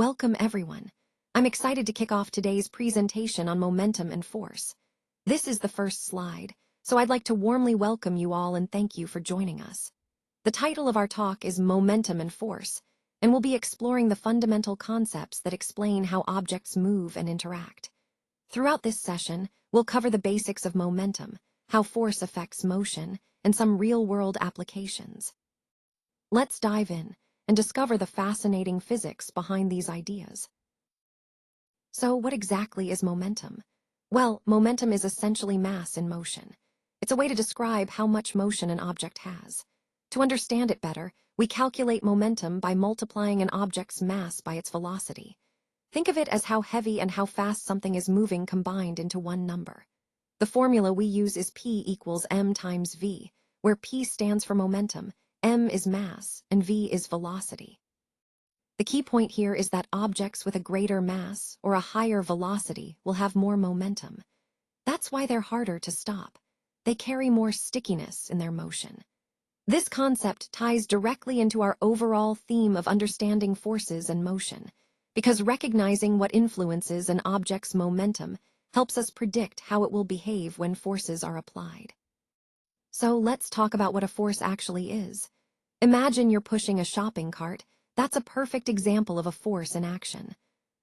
Welcome, everyone. I'm excited to kick off today's presentation on momentum and force. This is the first slide, so I'd like to warmly welcome you all and thank you for joining us. The title of our talk is Momentum and Force, and we'll be exploring the fundamental concepts that explain how objects move and interact. Throughout this session, we'll cover the basics of momentum, how force affects motion, and some real-world applications. Let's dive in and discover the fascinating physics behind these ideas. So, what exactly is momentum? Well, momentum is essentially mass in motion. It's a way to describe how much motion an object has. To understand it better, we calculate momentum by multiplying an object's mass by its velocity. Think of it as how heavy and how fast something is moving combined into one number. The formula we use is P equals m times v, where P stands for momentum, m is mass, and v is velocity. The key point here is that objects with a greater mass or a higher velocity will have more momentum. That's why they're harder to stop. They carry more stickiness in their motion. This concept ties directly into our overall theme of understanding forces and motion, because recognizing what influences an object's momentum helps us predict how it will behave when forces are applied. So let's talk about what a force actually is. Imagine you're pushing a shopping cart. That's a perfect example of a force in action.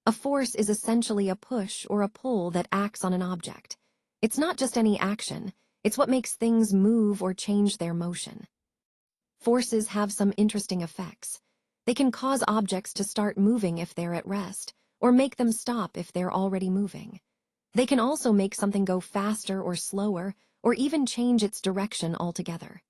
A force is essentially a push or a pull that acts on an object. It's not just any action, it's what makes things move or change their motion. Forces have some interesting effects. They can cause objects to start moving if they're at rest, or make them stop if they're already moving. They can also make something go faster or slower, or even change its direction altogether.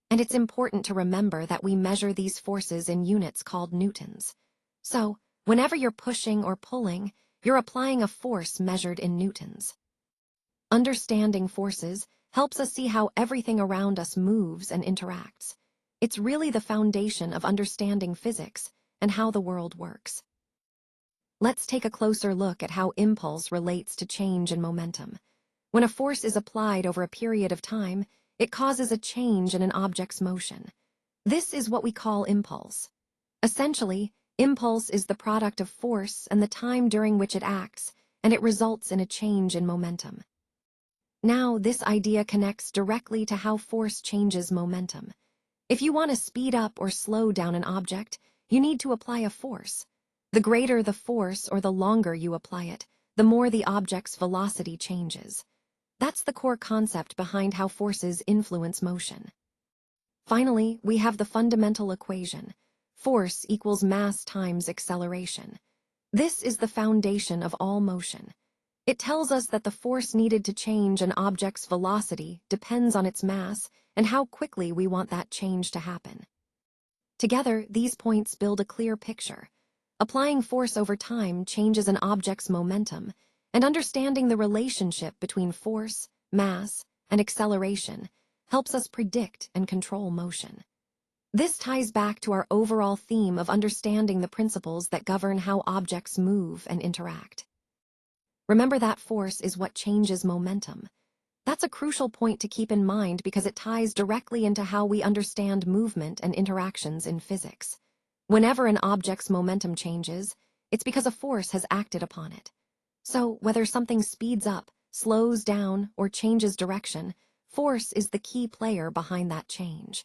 And it's important to remember that we measure these forces in units called newtons. So, whenever you're pushing or pulling, you're applying a force measured in newtons. Understanding forces helps us see how everything around us moves and interacts. It's really the foundation of understanding physics and how the world works. Let's take a closer look at how impulse relates to change in momentum. When a force is applied over a period of time, it causes a change in an object's motion. This is what we call impulse. Essentially, impulse is the product of force and the time during which it acts, and it results in a change in momentum. Now, this idea connects directly to how force changes momentum. If you want to speed up or slow down an object, you need to apply a force. The greater the force or the longer you apply it, the more the object's velocity changes. That's the core concept behind how forces influence motion. Finally, we have the fundamental equation. Force equals mass times acceleration. This is the foundation of all motion. It tells us that the force needed to change an object's velocity depends on its mass and how quickly we want that change to happen. Together, these points build a clear picture. Applying force over time changes an object's momentum, and understanding the relationship between force, mass, and acceleration helps us predict and control motion. This ties back to our overall theme of understanding the principles that govern how objects move and interact. Remember that force is what changes momentum. That's a crucial point to keep in mind because it ties directly into how we understand movement and interactions in physics. Whenever an object's momentum changes, it's because a force has acted upon it. So, whether something speeds up, slows down, or changes direction, force is the key player behind that change.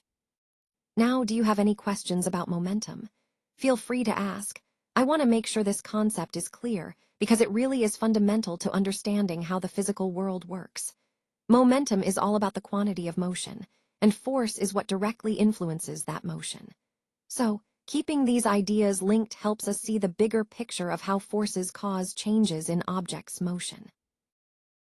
Now, do you have any questions about momentum? Feel free to ask. I want to make sure this concept is clear because it really is fundamental to understanding how the physical world works. Momentum is all about the quantity of motion, and force is what directly influences that motion. So, keeping these ideas linked helps us see the bigger picture of how forces cause changes in objects' motion.